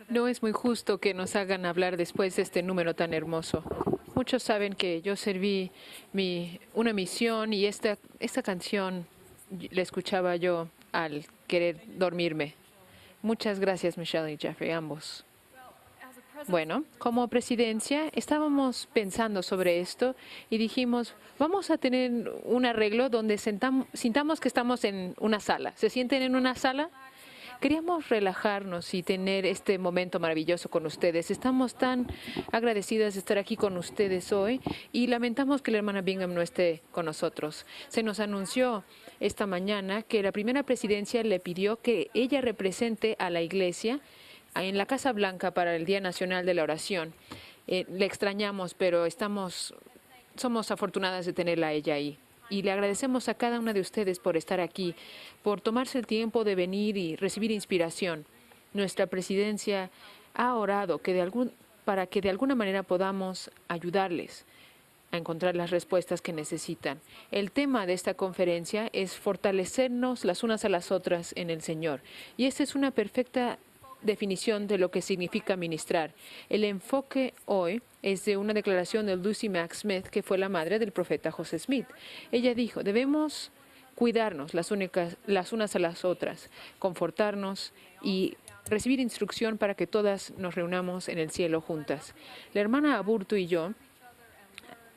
No es muy justo que nos hagan hablar después de este número tan hermoso. Muchos saben que yo serví una misión y esta canción la escuchaba yo al querer dormirme. Muchas gracias, Michelle y Jeffrey, ambos. Bueno, como presidencia estábamos pensando sobre esto y dijimos, vamos a tener un arreglo donde sintamos que estamos en una sala. ¿Se sienten en una sala? Queríamos relajarnos y tener este momento maravilloso con ustedes. Estamos tan agradecidas de estar aquí con ustedes hoy y lamentamos que la hermana Bingham no esté con nosotros. Se nos anunció esta mañana que la primera presidencia le pidió que ella represente a la iglesia en la Casa Blanca para el Día Nacional de la Oración. Le extrañamos, pero somos afortunadas de tenerla a ella ahí. Y le agradecemos a cada una de ustedes por estar aquí, por tomarse el tiempo de venir y recibir inspiración. Nuestra presidencia ha orado para que de alguna manera podamos ayudarles a encontrar las respuestas que necesitan. El tema de esta conferencia es fortalecernos las unas a las otras en el Señor. Y esta es una perfecta definición de lo que significa ministrar. El enfoque hoy es de una declaración de Lucy Mack Smith, que fue la madre del profeta José Smith. Ella dijo, debemos cuidarnos las unas a las otras, confortarnos y recibir instrucción para que todas nos reunamos en el cielo juntas. La hermana Aburto y yo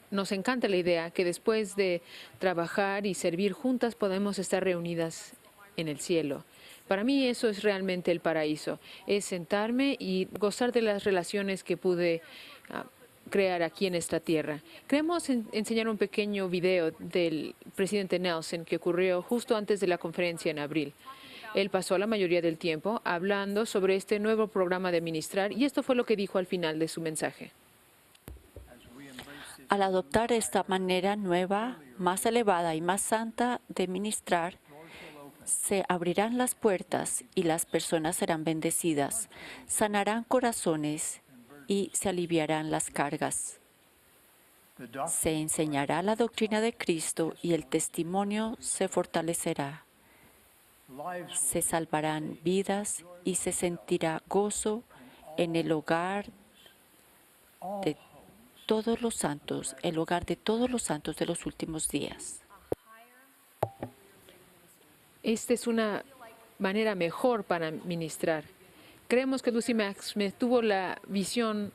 nos encanta la idea que después de trabajar y servir juntas podemos estar reunidas en el cielo. Para mí eso es realmente el paraíso, es sentarme y gozar de las relaciones que pude crear aquí en esta tierra. Queremos enseñar un pequeño video del presidente Nelson que ocurrió justo antes de la conferencia en abril. Él pasó la mayoría del tiempo hablando sobre este nuevo programa de ministrar y esto fue lo que dijo al final de su mensaje. Al adoptar esta manera nueva, más elevada y más santa de ministrar, se abrirán las puertas y las personas serán bendecidas, sanarán corazones y se aliviarán las cargas. Se enseñará la doctrina de Cristo y el testimonio se fortalecerá. Se salvarán vidas y se sentirá gozo en el hogar de todos los santos, el hogar de todos los santos de los últimos días. Esta es una manera mejor para ministrar. Creemos que Lucy Mack Smith tuvo la visión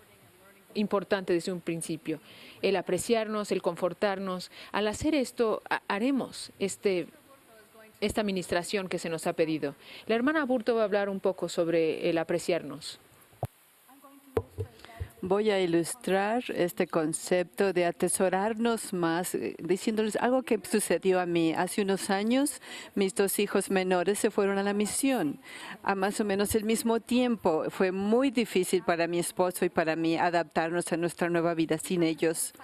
importante desde un principio, el apreciarnos, el confortarnos. Al hacer esto, haremos esta administración que se nos ha pedido. La hermana Aburto va a hablar un poco sobre el apreciarnos. Voy a ilustrar este concepto de atesorarnos más, diciéndoles algo que sucedió a mí. Hace unos años, mis dos hijos menores se fueron a la misión a más o menos el mismo tiempo. Fue muy difícil para mi esposo y para mí adaptarnos a nuestra nueva vida sin ellos.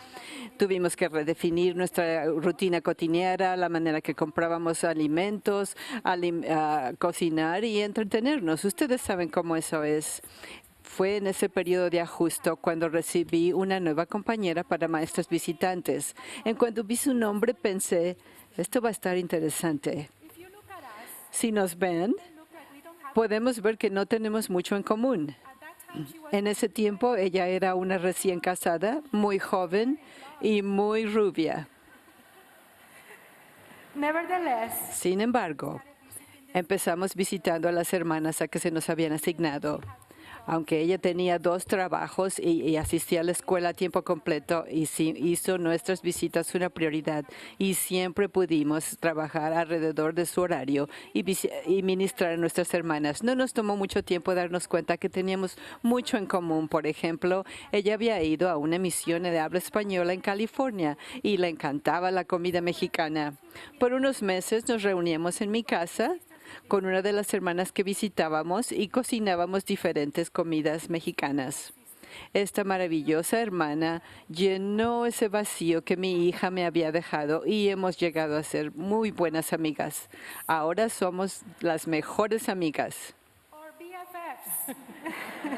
Tuvimos que redefinir nuestra rutina cotidiana, la manera que comprábamos alimentos, cocinar y entretenernos. Ustedes saben cómo eso es. Fue en ese periodo de ajuste cuando recibí una nueva compañera para maestras visitantes. En cuanto vi su nombre, pensé, esto va a estar interesante. Si nos ven, podemos ver que no tenemos mucho en común. En ese tiempo, ella era una recién casada, muy joven y muy rubia. Sin embargo, empezamos visitando a las hermanas a que se nos habían asignado. Aunque ella tenía 2 trabajos y asistía a la escuela a tiempo completo, y hizo nuestras visitas una prioridad y siempre pudimos trabajar alrededor de su horario y ministrar a nuestras hermanas. No nos tomó mucho tiempo darnos cuenta que teníamos mucho en común. Por ejemplo, ella había ido a una misión de habla española en California y le encantaba la comida mexicana. Por unos meses nos reuníamos en mi casa con una de las hermanas que visitábamos y cocinábamos diferentes comidas mexicanas. Esta maravillosa hermana llenó ese vacío que mi hija me había dejado y hemos llegado a ser muy buenas amigas. Ahora somos las mejores amigas.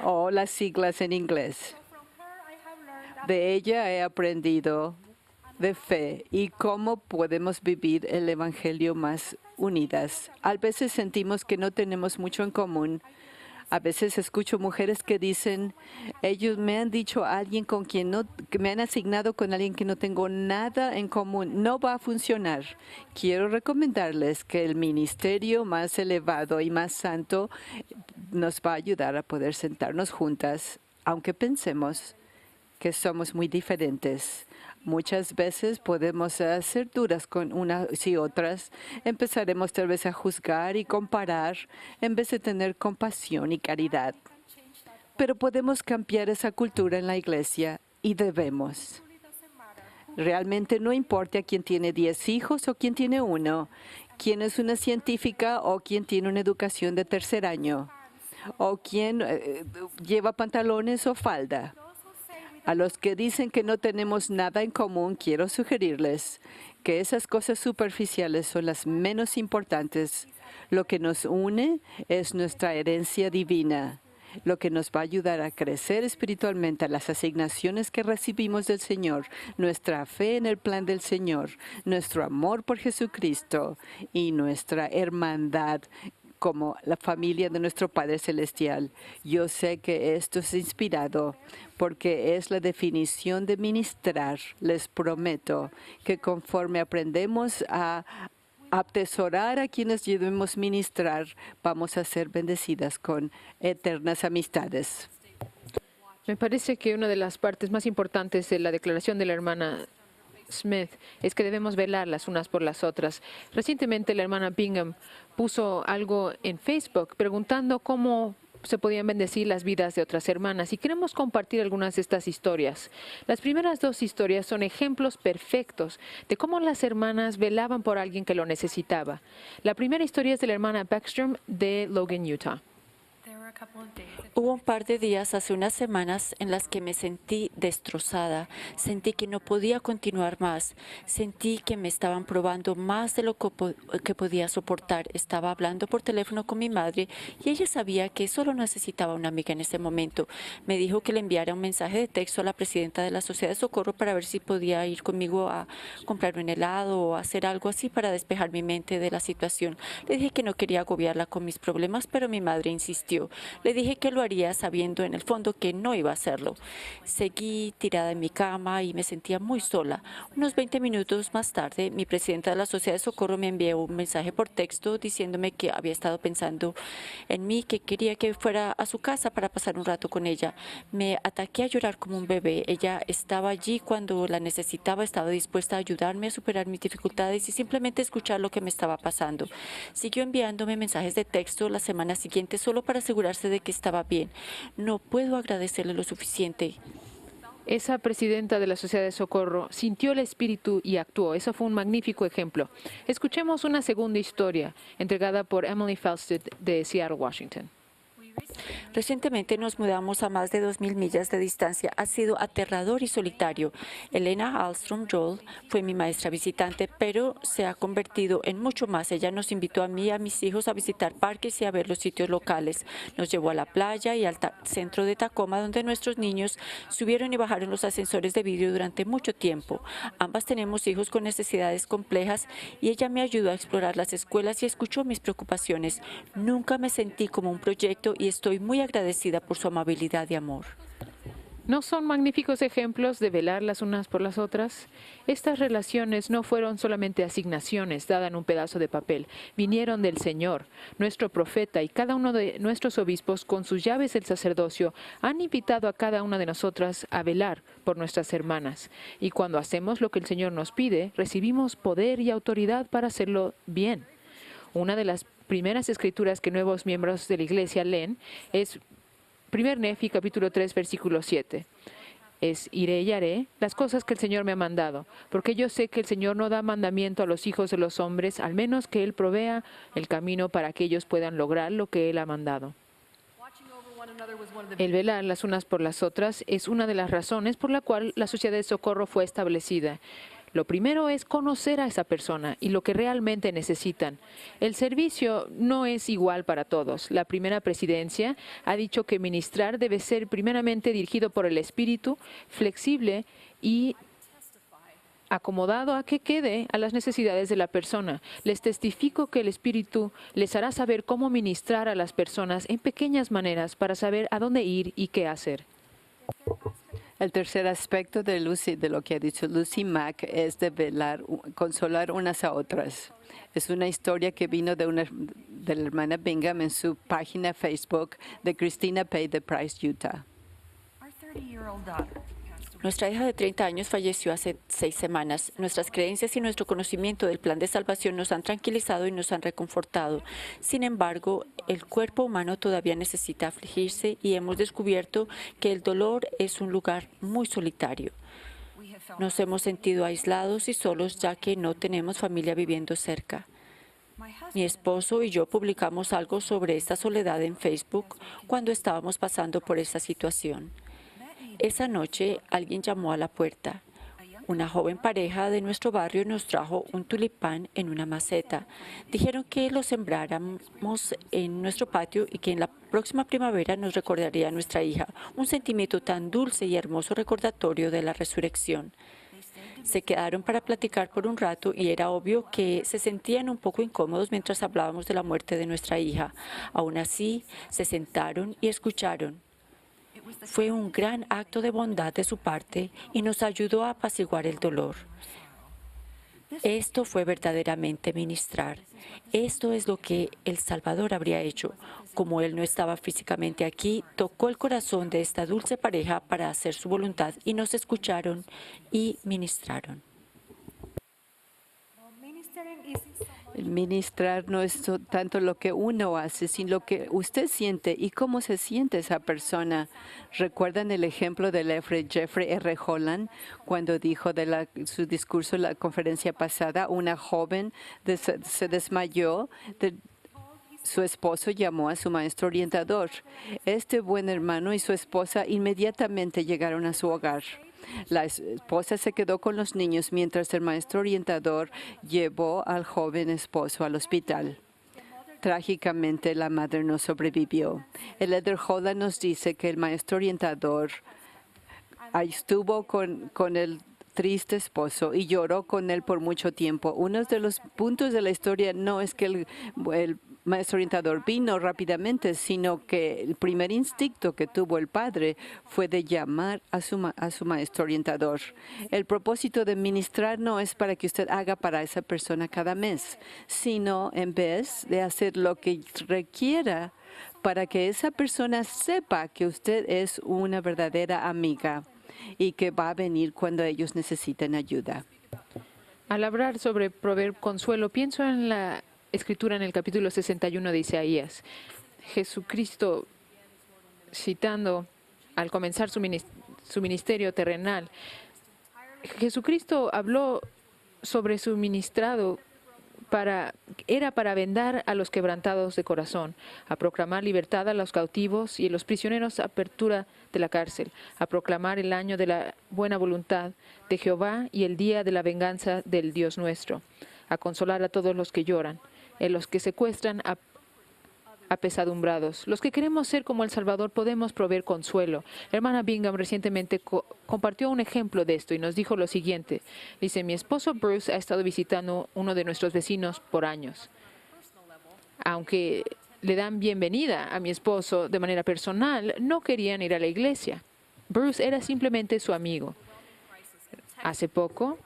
O las siglas en inglés. De ella he aprendido de fe y cómo podemos vivir el Evangelio más unidas. A veces sentimos que no tenemos mucho en común. A veces escucho mujeres que dicen, ellos me han dicho a alguien con quien no, que me han asignado con alguien que no tengo nada en común. No va a funcionar. Quiero recomendarles que el ministerio más elevado y más santo nos va a ayudar a poder sentarnos juntas, aunque pensemos que somos muy diferentes. Muchas veces podemos ser duras con unas y otras. Empezaremos tal vez a juzgar y comparar en vez de tener compasión y caridad. Pero podemos cambiar esa cultura en la iglesia y debemos. Realmente no importa quién tiene 10 hijos o quién tiene uno, quién es una científica o quién tiene una educación de tercer año, o quién lleva pantalones o falda. A los que dicen que no tenemos nada en común, quiero sugerirles que esas cosas superficiales son las menos importantes. Lo que nos une es nuestra herencia divina, lo que nos va a ayudar a crecer espiritualmente, a las asignaciones que recibimos del Señor, nuestra fe en el plan del Señor, nuestro amor por Jesucristo y nuestra hermandad como la familia de nuestro Padre Celestial. Yo sé que esto es inspirado porque es la definición de ministrar. Les prometo que conforme aprendemos a atesorar a quienes debemos ministrar, vamos a ser bendecidas con eternas amistades. Me parece que una de las partes más importantes de la declaración de la hermana Smith es que debemos velar las unas por las otras. Recientemente la hermana Bingham puso algo en Facebook preguntando cómo se podían bendecir las vidas de otras hermanas y queremos compartir algunas de estas historias. Las primeras dos historias son ejemplos perfectos de cómo las hermanas velaban por alguien que lo necesitaba. La primera historia es de la hermana Backstrom de Logan, Utah. Hubo un par de días hace unas semanas en las que me sentí destrozada, sentí que no podía continuar más, sentí que me estaban probando más de lo que podía soportar. Estaba hablando por teléfono con mi madre y ella sabía que solo necesitaba una amiga en ese momento. Me dijo que le enviara un mensaje de texto a la presidenta de la Sociedad de Socorro para ver si podía ir conmigo a comprar un helado o hacer algo así para despejar mi mente de la situación. Le dije que no quería agobiarla con mis problemas, pero mi madre insistió. Le dije que lo haría sabiendo en el fondo que no iba a hacerlo. Seguí tirada en mi cama y me sentía muy sola. Unos 20 minutos más tarde, mi presidenta de la Sociedad de Socorro me envió un mensaje por texto diciéndome que había estado pensando en mí, que quería que fuera a su casa para pasar un rato con ella. Me ataqué a llorar como un bebé. Ella estaba allí cuando la necesitaba, estaba dispuesta a ayudarme a superar mis dificultades y simplemente escuchar lo que me estaba pasando. Siguió enviándome mensajes de texto la semana siguiente solo para asegurarse de que estaba bien. No puedo agradecerle lo suficiente. Esa presidenta de la Sociedad de Socorro sintió el espíritu y actuó. Eso fue un magnífico ejemplo. Escuchemos una segunda historia entregada por Emily Felsted de Seattle, Washington. Recientemente nos mudamos a más de 2.000 millas de distancia. Ha sido aterrador y solitario. Elena Alstrom Joel fue mi maestra visitante, pero se ha convertido en mucho más. Ella nos invitó a mí y a mis hijos a visitar parques y a ver los sitios locales. Nos llevó a la playa y al centro de Tacoma, donde nuestros niños subieron y bajaron los ascensores de vidrio durante mucho tiempo. Ambas tenemos hijos con necesidades complejas y ella me ayudó a explorar las escuelas y escuchó mis preocupaciones. Nunca me sentí como un proyecto y estoy muy agradecida por su amabilidad y amor. ¿No son magníficos ejemplos de velar las unas por las otras? Estas relaciones no fueron solamente asignaciones dadas en un pedazo de papel. Vinieron del Señor, nuestro profeta, y cada uno de nuestros obispos, con sus llaves del sacerdocio, han invitado a cada una de nosotras a velar por nuestras hermanas. Y cuando hacemos lo que el Señor nos pide, recibimos poder y autoridad para hacerlo bien. Una de las primeras escrituras que nuevos miembros de la iglesia leen es 1 Nefi capítulo 3 versículo 7. Es iré y haré las cosas que el Señor me ha mandado, porque yo sé que el Señor no da mandamiento a los hijos de los hombres, al menos que Él provea el camino para que ellos puedan lograr lo que Él ha mandado. El velar las unas por las otras es una de las razones por la cual la Sociedad de Socorro fue establecida. Lo primero es conocer a esa persona y lo que realmente necesitan. El servicio no es igual para todos. La primera presidencia ha dicho que ministrar debe ser primeramente dirigido por el Espíritu, flexible y acomodado a que quede a las necesidades de la persona. Les testifico que el Espíritu les hará saber cómo ministrar a las personas en pequeñas maneras para saber a dónde ir y qué hacer. El tercer aspecto de lo que ha dicho Lucy Mack es de consolar unas a otras. Es una historia que vino de la hermana Bingham en su página Facebook de Christina Pay de Price, Utah. Nuestra hija de 30 años falleció hace 6 semanas. Nuestras creencias y nuestro conocimiento del plan de salvación nos han tranquilizado y nos han reconfortado. Sin embargo, el cuerpo humano todavía necesita afligirse y hemos descubierto que el dolor es un lugar muy solitario. Nos hemos sentido aislados y solos ya que no tenemos familia viviendo cerca. Mi esposo y yo publicamos algo sobre esta soledad en Facebook cuando estábamos pasando por esa situación. Esa noche alguien llamó a la puerta. Una joven pareja de nuestro barrio nos trajo un tulipán en una maceta. Dijeron que lo sembráramos en nuestro patio y que en la próxima primavera nos recordaría a nuestra hija. Un sentimiento tan dulce y hermoso recordatorio de la resurrección. Se quedaron para platicar por un rato y era obvio que se sentían un poco incómodos mientras hablábamos de la muerte de nuestra hija. Aún así, se sentaron y escucharon. Fue un gran acto de bondad de su parte y nos ayudó a apaciguar el dolor. Esto fue verdaderamente ministrar. Esto es lo que el Salvador habría hecho. Como Él no estaba físicamente aquí, tocó el corazón de esta dulce pareja para hacer su voluntad y nos escucharon y ministraron. Ministrar no es tanto lo que uno hace, sino lo que usted siente y cómo se siente esa persona. ¿Recuerdan el ejemplo de Jeffrey R. Holland cuando dijo de su discurso en la conferencia pasada? Una joven se desmayó. Su esposo llamó a su maestro orientador. Este buen hermano y su esposa inmediatamente llegaron a su hogar. La esposa se quedó con los niños mientras el maestro orientador llevó al joven esposo al hospital. Trágicamente, la madre no sobrevivió. El Elder Holland nos dice que el maestro orientador estuvo con el triste esposo y lloró con él por mucho tiempo. Uno de los puntos de la historia no es que el maestro orientador vino rápidamente, sino que el primer instinto que tuvo el padre fue de llamar a su maestro orientador. El propósito de ministrar no es para que usted haga para esa persona cada mes, sino en vez de hacer lo que requiera para que esa persona sepa que usted es una verdadera amiga y que va a venir cuando ellos necesiten ayuda. Al hablar sobre proveer consuelo, pienso en la Escritura en el capítulo 61 de Isaías. Jesucristo, citando al comenzar su ministerio terrenal, Jesucristo habló sobre su ministrado era para vendar a los quebrantados de corazón, a proclamar libertad a los cautivos y a los prisioneros, apertura de la cárcel, a proclamar el año de la buena voluntad de Jehová y el día de la venganza del Dios nuestro, a consolar a todos los que lloran, en los que secuestran apesadumbrados. Los que queremos ser como el Salvador podemos proveer consuelo. La hermana Bingham recientemente compartió un ejemplo de esto y nos dijo lo siguiente. Dice, mi esposo Bruce ha estado visitando uno de nuestros vecinos por años. Aunque le dan bienvenida a mi esposo de manera personal, no querían ir a la iglesia. Bruce era simplemente su amigo. Hace poco,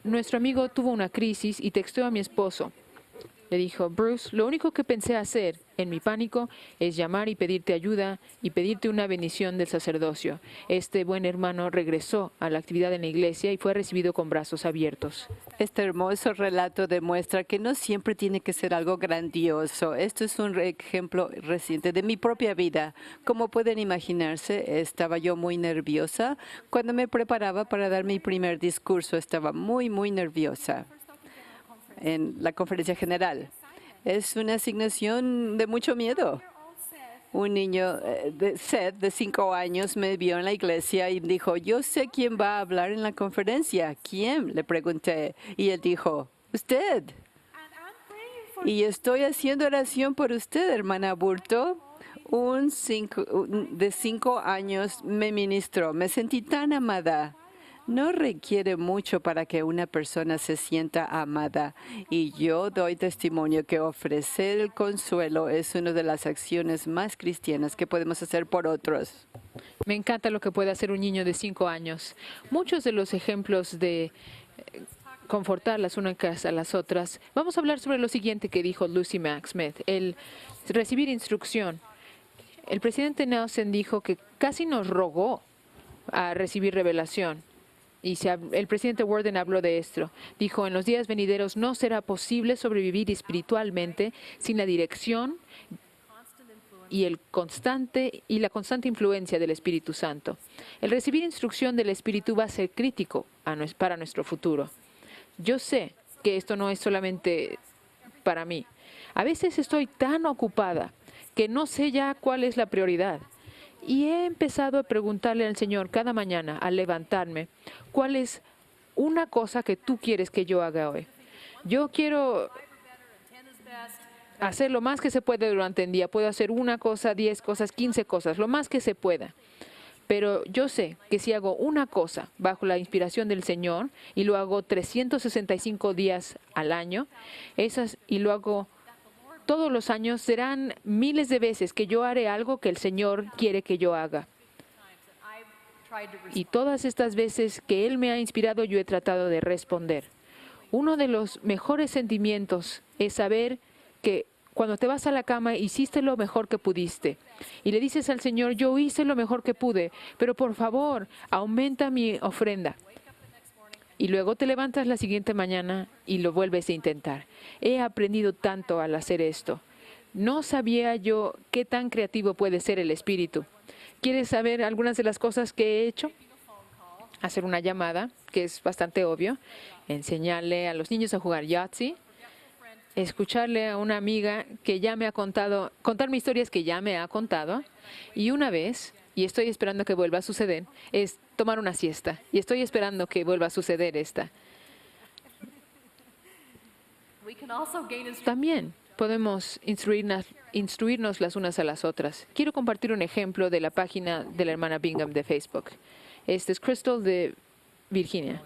nuestro amigo tuvo una crisis y texteó a mi esposo. Le dijo, Bruce, lo único que pensé hacer en mi pánico es llamar y pedirte ayuda y pedirte una bendición del sacerdocio. Este buen hermano regresó a la actividad en la iglesia y fue recibido con brazos abiertos. Este hermoso relato demuestra que no siempre tiene que ser algo grandioso. Esto es un ejemplo reciente de mi propia vida. Como pueden imaginarse, estaba yo muy nerviosa. Cuando me preparaba para dar mi primer discurso, estaba muy nerviosa en la conferencia general. Es una asignación de mucho miedo. Un niño de 5 años me vio en la iglesia y dijo, yo sé quién va a hablar en la conferencia. ¿Quién? Le pregunté. Y él dijo, usted. Y estoy haciendo oración por usted, hermana Burto. De 5 años me ministró. Me sentí tan amada. No requiere mucho para que una persona se sienta amada, y yo doy testimonio que ofrecer el consuelo es una de las acciones más cristianas que podemos hacer por otros. Me encanta lo que puede hacer un niño de 5 años. Muchos de los ejemplos de confortar las unas a las otras. Vamos a hablar sobre lo siguiente que dijo Lucy Mack Smith, el recibir instrucción. El presidente Nelson dijo que casi nos rogó a recibir revelación. Y el presidente Warden habló de esto. Dijo, en los días venideros no será posible sobrevivir espiritualmente sin la dirección y la constante influencia del Espíritu Santo. El recibir instrucción del Espíritu va a ser crítico para nuestro futuro. Yo sé que esto no es solamente para mí. A veces estoy tan ocupada que no sé ya cuál es la prioridad. Y he empezado a preguntarle al Señor cada mañana al levantarme, ¿cuál es una cosa que tú quieres que yo haga hoy? Yo quiero hacer lo más que se puede durante el día. Puedo hacer una cosa, 10 cosas, 15 cosas, lo más que se pueda. Pero yo sé que si hago una cosa bajo la inspiración del Señor y lo hago 365 días al año, y lo hago todos los años, serán miles de veces que yo haré algo que el Señor quiere que yo haga. Y todas estas veces que Él me ha inspirado, yo he tratado de responder. Uno de los mejores sentimientos es saber que cuando te vas a la cama hiciste lo mejor que pudiste. Y le dices al Señor, yo hice lo mejor que pude, pero por favor, aumenta mi ofrenda. Y luego te levantas la siguiente mañana y lo vuelves a intentar. He aprendido tanto al hacer esto. No sabía yo qué tan creativo puede ser el espíritu. ¿Quieres saber algunas de las cosas que he hecho? Hacer una llamada, que es bastante obvio. Enseñarle a los niños a jugar Yahtzee. Escucharle a una amiga que ya me ha contarme historias que ya me ha contado. Y una vez, y estoy esperando que vuelva a suceder, es tomar una siesta. Y estoy esperando que vuelva a suceder esta. También podemos instruirnos las unas a las otras. Quiero compartir un ejemplo de la página de la hermana Bingham de Facebook. Este es Crystal de Virginia.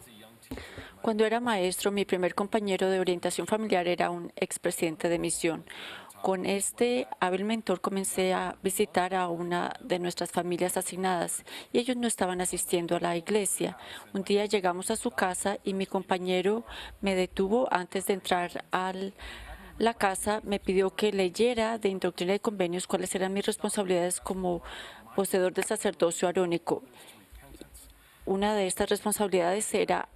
Cuando era maestro, mi primer compañero de orientación familiar era un expresidente de misión. Con este hábil mentor comencé a visitar a una de nuestras familias asignadas y ellos no estaban asistiendo a la iglesia. Un día llegamos a su casa y mi compañero me detuvo antes de entrar a la casa. Me pidió que leyera de Doctrina y Convenios cuáles eran mis responsabilidades como poseedor del sacerdocio arónico. Una de estas responsabilidades era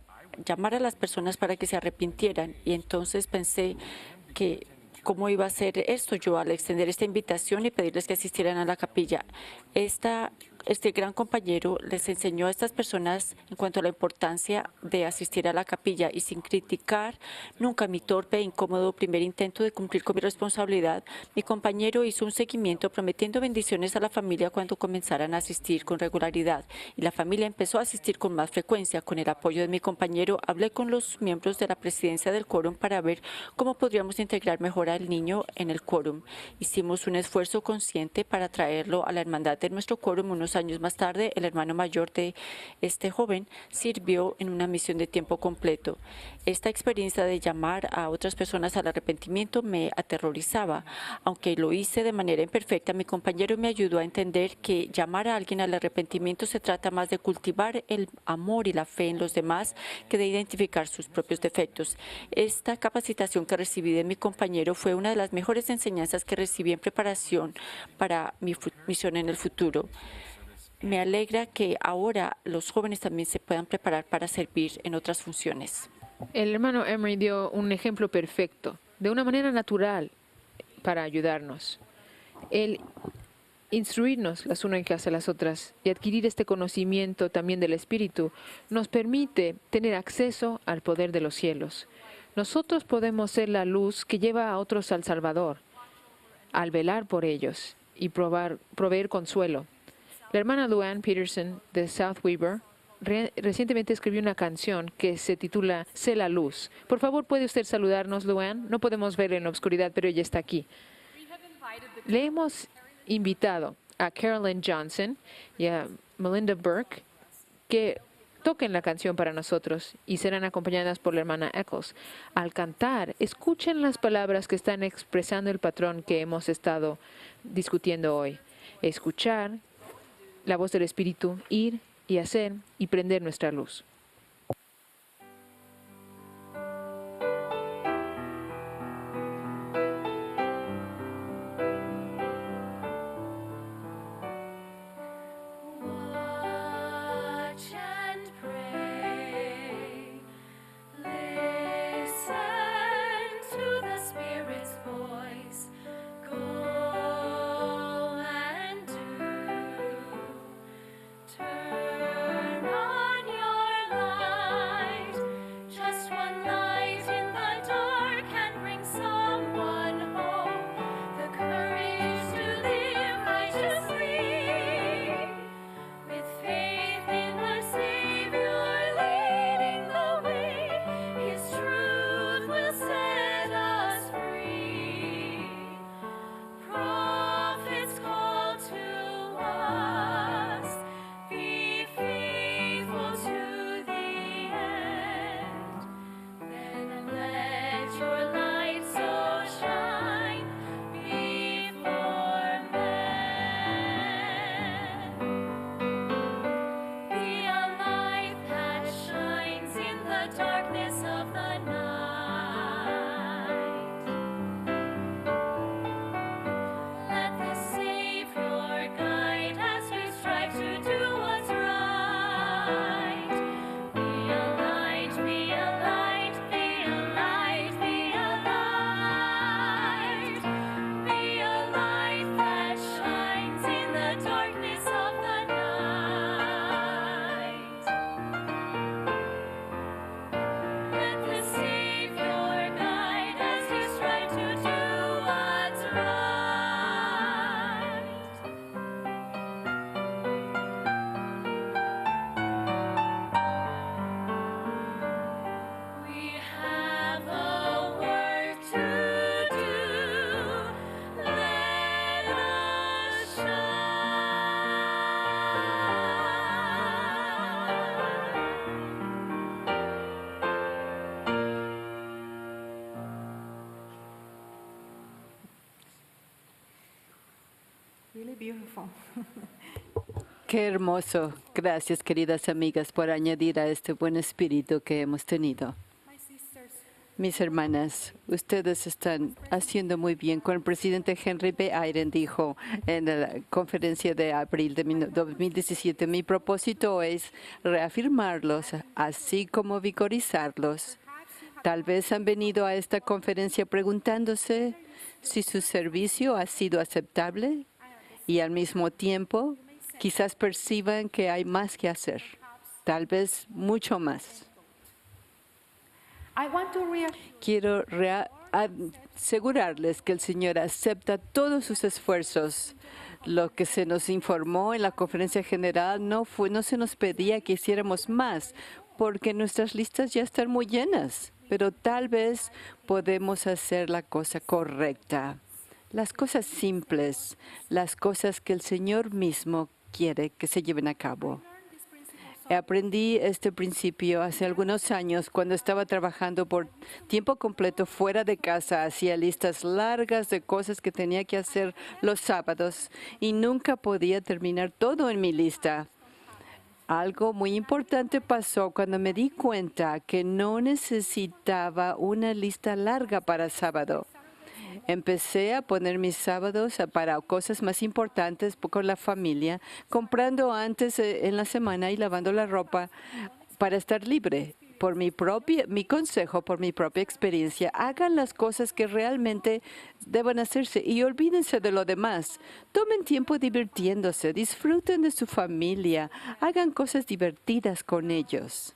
llamar a las personas para que se arrepintieran. Y entonces pensé que cómo iba a ser esto yo al extender esta invitación y pedirles que asistieran a la capilla. Este gran compañero les enseñó a estas personas en cuanto a la importancia de asistir a la capilla y sin criticar nunca mi torpe e incómodo primer intento de cumplir con mi responsabilidad, mi compañero hizo un seguimiento prometiendo bendiciones a la familia cuando comenzaran a asistir con regularidad y la familia empezó a asistir con más frecuencia. Con el apoyo de mi compañero hablé con los miembros de la presidencia del quórum para ver cómo podríamos integrar mejor al niño en el quórum. Hicimos un esfuerzo consciente para traerlo a la hermandad de nuestro quórum. Unos años más tarde, el hermano mayor de este joven sirvió en una misión de tiempo completo. Esta experiencia de llamar a otras personas al arrepentimiento me aterrorizaba. Aunque lo hice de manera imperfecta, mi compañero me ayudó a entender que llamar a alguien al arrepentimiento se trata más de cultivar el amor y la fe en los demás que de identificar sus propios defectos. Esta capacitación que recibí de mi compañero fue una de las mejores enseñanzas que recibí en preparación para mi misión en el futuro. Me alegra que ahora los jóvenes también se puedan preparar para servir en otras funciones. El hermano Emery dio un ejemplo perfecto, de una manera natural, para ayudarnos. El instruirnos las unas hacia las otras y adquirir este conocimiento también del Espíritu nos permite tener acceso al poder de los cielos. Nosotros podemos ser la luz que lleva a otros al Salvador, al velar por ellos y proveer consuelo. La hermana Luann Peterson de South Weber recientemente escribió una canción que se titula Sé la luz. Por favor, ¿puede usted saludarnos, Luann? No podemos verla en la oscuridad, pero ella está aquí. Le hemos invitado a Carolyn Johnson y a Melinda Burke, que toquen la canción para nosotros y serán acompañadas por la hermana Eccles. Al cantar, escuchen las palabras que están expresando el patrón que hemos estado discutiendo hoy. Escuchar la voz del Espíritu, ir y hacer y prender nuestra luz. Qué hermoso. Gracias, queridas amigas, por añadir a este buen espíritu que hemos tenido. Mis hermanas, ustedes están haciendo muy bien. Con el presidente Henry B. Eyring dijo en la conferencia de abril de 2017, mi propósito es reafirmarlos, así como vigorizarlos. Tal vez han venido a esta conferencia preguntándose si su servicio ha sido aceptable y al mismo tiempo quizás perciban que hay más que hacer, tal vez mucho más. Quiero asegurarles que el Señor acepta todos sus esfuerzos. Lo que se nos informó en la conferencia general no se nos pedía que hiciéramos más, porque nuestras listas ya están muy llenas, pero tal vez podemos hacer la cosa correcta. Las cosas simples, las cosas que el Señor mismo quiere que se lleven a cabo. Aprendí este principio hace algunos años cuando estaba trabajando por tiempo completo fuera de casa. Hacía listas largas de cosas que tenía que hacer los sábados y nunca podía terminar todo en mi lista. Algo muy importante pasó cuando me di cuenta que no necesitaba una lista larga para sábado. Empecé a poner mis sábados para cosas más importantes con la familia, comprando antes en la semana y lavando la ropa para estar libre. Mi consejo, por mi propia experiencia, hagan las cosas que realmente deben hacerse y olvídense de lo demás. Tomen tiempo divirtiéndose, disfruten de su familia, hagan cosas divertidas con ellos.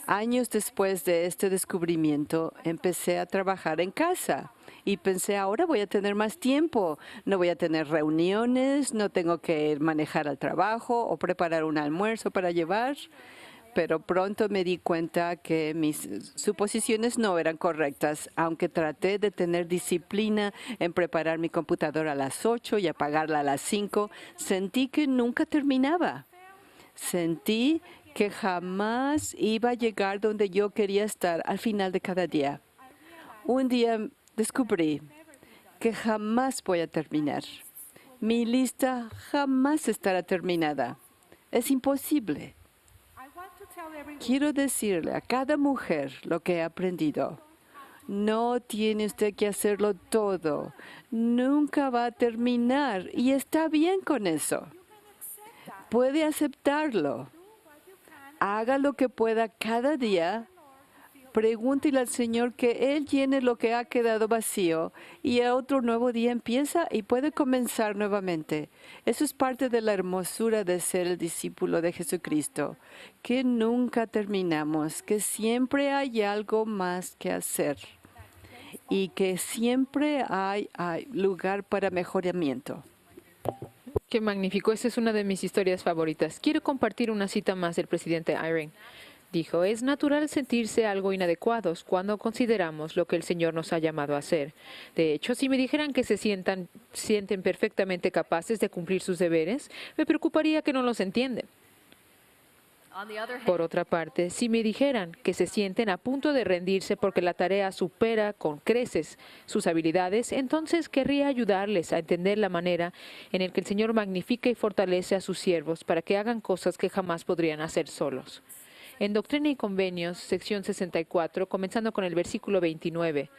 Años después de este descubrimiento, empecé a trabajar en casa y pensé, ahora voy a tener más tiempo. No voy a tener reuniones, no tengo que manejar al trabajo o preparar un almuerzo para llevar. Pero pronto me di cuenta que mis suposiciones no eran correctas. Aunque traté de tener disciplina en preparar mi computadora a las 8 y apagarla a las 5, sentí que nunca terminaba. Sentí que jamás iba a llegar donde yo quería estar al final de cada día. Un día descubrí que jamás voy a terminar. Mi lista jamás estará terminada. Es imposible. Quiero decirle a cada mujer lo que he aprendido. No tiene usted que hacerlo todo. Nunca va a terminar y está bien con eso. Puede aceptarlo. Haga lo que pueda cada día. Pregúntele al Señor que Él llene lo que ha quedado vacío y a otro nuevo día empieza y puede comenzar nuevamente. Eso es parte de la hermosura de ser el discípulo de Jesucristo, que nunca terminamos, que siempre hay algo más que hacer y que siempre hay lugar para mejoramiento. Qué magnífico. Esa es una de mis historias favoritas. Quiero compartir una cita más del presidente Eyring. Dijo, es natural sentirse algo inadecuados cuando consideramos lo que el Señor nos ha llamado a hacer. De hecho, si me dijeran que sienten perfectamente capaces de cumplir sus deberes, me preocuparía que no los entienden. Por otra parte, si me dijeran que se sienten a punto de rendirse porque la tarea supera con creces sus habilidades, entonces querría ayudarles a entender la manera en la que el Señor magnifica y fortalece a sus siervos para que hagan cosas que jamás podrían hacer solos. En Doctrina y Convenios, sección 64, comenzando con el versículo 29,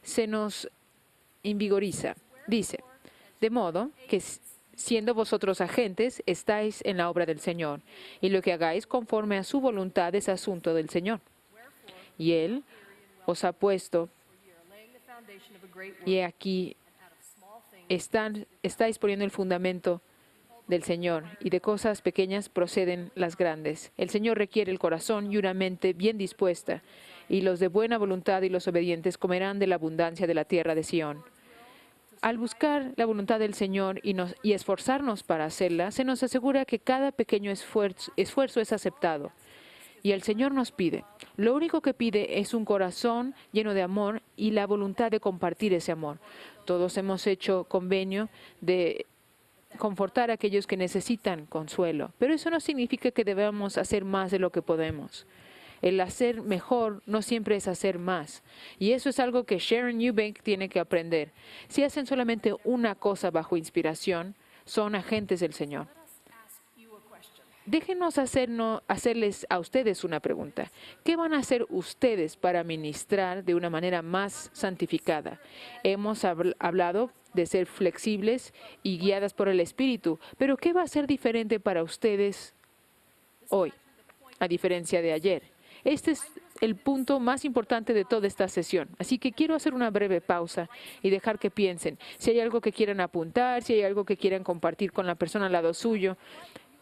se nos invigoriza. Dice, de modo que siendo vosotros agentes, estáis en la obra del Señor, y lo que hagáis conforme a su voluntad es asunto del Señor. Y Él os ha puesto, y aquí estáis poniendo el fundamento del Señor, y de cosas pequeñas proceden las grandes. El Señor requiere el corazón y una mente bien dispuesta, y los de buena voluntad y los obedientes comerán de la abundancia de la tierra de Sión. Al buscar la voluntad del Señor y esforzarnos para hacerla, se nos asegura que cada pequeño esfuerzo es aceptado. Y el Señor nos pide. Lo único que pide es un corazón lleno de amor y la voluntad de compartir ese amor. Todos hemos hecho convenio de confortar a aquellos que necesitan consuelo, pero eso no significa que debamos hacer más de lo que podemos. El hacer mejor no siempre es hacer más. Y eso es algo que Sharon Eubank tiene que aprender. Si hacen solamente una cosa bajo inspiración, son agentes del Señor. Déjenos hacerles a ustedes una pregunta. ¿Qué van a hacer ustedes para ministrar de una manera más santificada? Hemos hablado de ser flexibles y guiadas por el Espíritu, pero ¿qué va a ser diferente para ustedes hoy, a diferencia de ayer? Este es el punto más importante de toda esta sesión. Así que quiero hacer una breve pausa y dejar que piensen. Si hay algo que quieran apuntar, si hay algo que quieran compartir con la persona al lado suyo,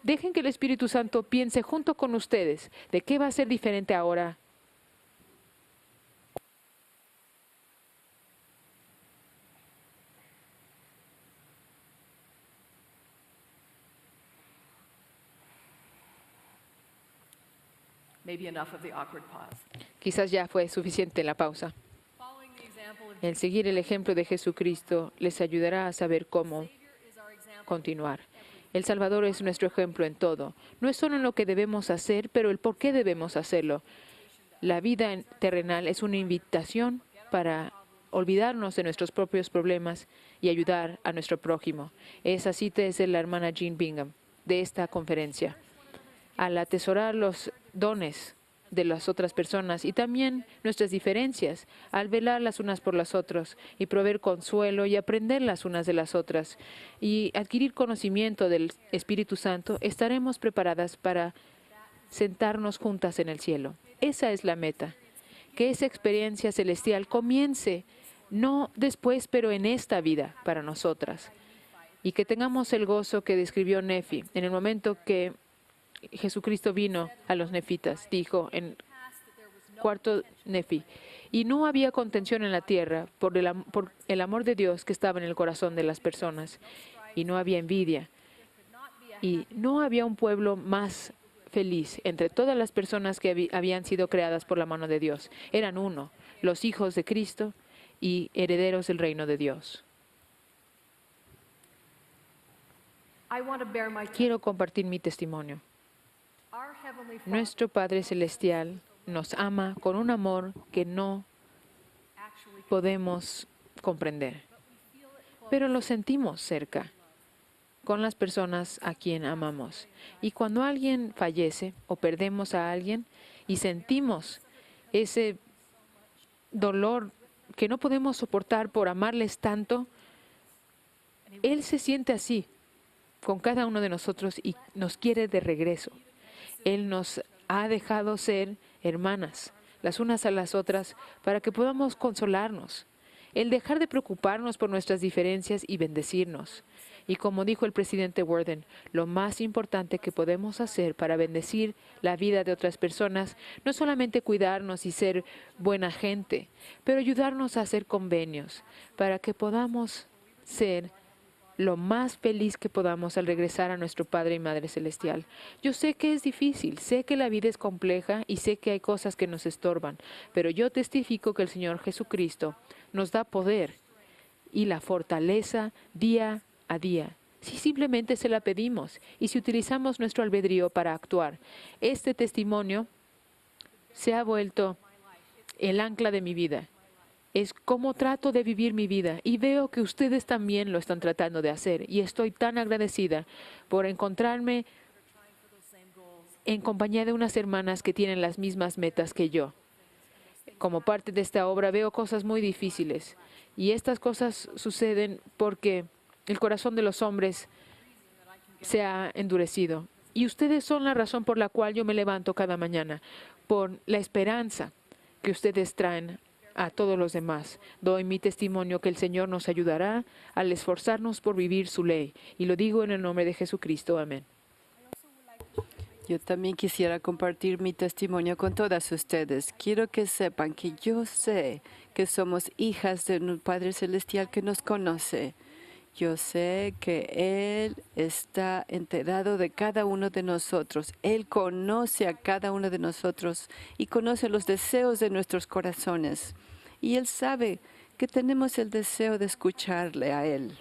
dejen que el Espíritu Santo piense junto con ustedes de qué va a ser diferente ahora. Quizás ya fue suficiente la pausa. El seguir el ejemplo de Jesucristo les ayudará a saber cómo continuar. El Salvador es nuestro ejemplo en todo. No es solo en lo que debemos hacer, pero el por qué debemos hacerlo. La vida terrenal es una invitación para olvidarnos de nuestros propios problemas y ayudar a nuestro prójimo. Esa cita es de la hermana Jean Bingham, de esta conferencia. Al atesorar los dones de las otras personas y también nuestras diferencias, al velar las unas por las otras y proveer consuelo y aprender las unas de las otras y adquirir conocimiento del Espíritu Santo, estaremos preparadas para sentarnos juntas en el cielo. Esa es la meta, que esa experiencia celestial comience, no después, pero en esta vida para nosotras, y que tengamos el gozo que describió Nefi en el momento que Jesucristo vino a los nefitas, dijo en cuarto Nefi, y no había contención en la tierra por el amor de Dios que estaba en el corazón de las personas, y no había envidia, y no había un pueblo más feliz entre todas las personas que habían sido creadas por la mano de Dios. Eran uno, los hijos de Cristo y herederos del reino de Dios. Quiero compartir mi testimonio. Nuestro Padre Celestial nos ama con un amor que no podemos comprender, pero lo sentimos cerca con las personas a quien amamos. Y cuando alguien fallece o perdemos a alguien y sentimos ese dolor que no podemos soportar por amarles tanto, Él se siente así con cada uno de nosotros y nos quiere de regreso. Él nos ha dejado ser hermanas las unas a las otras para que podamos consolarnos, el dejar de preocuparnos por nuestras diferencias y bendecirnos. Y como dijo el presidente Worden, lo más importante que podemos hacer para bendecir la vida de otras personas no es solamente cuidarnos y ser buena gente, pero ayudarnos a hacer convenios para que podamos ser lo más feliz que podamos al regresar a nuestro Padre y Madre Celestial. Yo sé que es difícil, sé que la vida es compleja y sé que hay cosas que nos estorban, pero yo testifico que el Señor Jesucristo nos da poder y la fortaleza día a día, si simplemente se la pedimos y si utilizamos nuestro albedrío para actuar. Este testimonio se ha vuelto el ancla de mi vida. Es cómo trato de vivir mi vida y veo que ustedes también lo están tratando de hacer y estoy tan agradecida por encontrarme en compañía de unas hermanas que tienen las mismas metas que yo. Como parte de esta obra veo cosas muy difíciles y estas cosas suceden porque el corazón de los hombres se ha endurecido. Y ustedes son la razón por la cual yo me levanto cada mañana, por la esperanza que ustedes traen a todos los demás. Doy mi testimonio que el Señor nos ayudará al esforzarnos por vivir su ley. Y lo digo en el nombre de Jesucristo. Amén. Yo también quisiera compartir mi testimonio con todas ustedes. Quiero que sepan que yo sé que somos hijas de un Padre Celestial que nos conoce. Yo sé que Él está enterado de cada uno de nosotros. Él conoce a cada uno de nosotros y conoce los deseos de nuestros corazones. Y Él sabe que tenemos el deseo de escucharle a Él.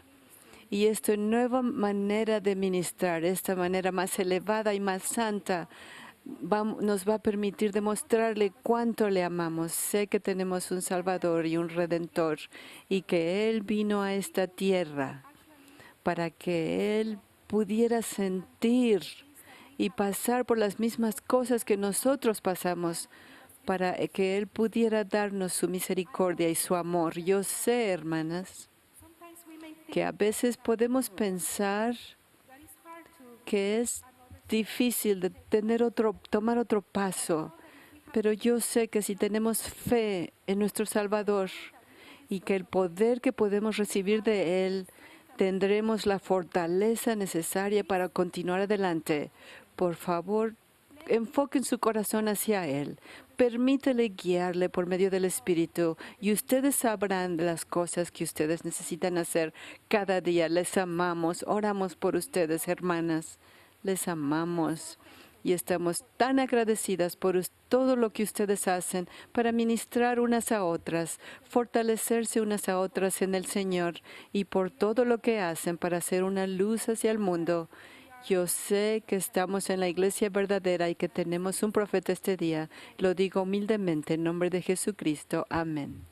Y esta nueva manera de ministrar, esta manera más elevada y más santa, nos va a permitir demostrarle cuánto le amamos. Sé que tenemos un Salvador y un Redentor y que Él vino a esta tierra para que Él pudiera sentir y pasar por las mismas cosas que nosotros pasamos, para que Él pudiera darnos su misericordia y su amor. Yo sé, hermanas, que a veces podemos pensar que es difícil de tomar otro paso, pero yo sé que si tenemos fe en nuestro Salvador y que el poder que podemos recibir de Él, tendremos la fortaleza necesaria para continuar adelante. Por favor, enfoquen su corazón hacia Él. Permítele guiarle por medio del Espíritu y ustedes sabrán de las cosas que ustedes necesitan hacer cada día. Les amamos, oramos por ustedes, hermanas. Les amamos y estamos tan agradecidas por todo lo que ustedes hacen para ministrar unas a otras, fortalecerse unas a otras en el Señor y por todo lo que hacen para hacer una luz hacia el mundo. Yo sé que estamos en la iglesia verdadera y que tenemos un profeta este día. Lo digo humildemente en nombre de Jesucristo. Amén.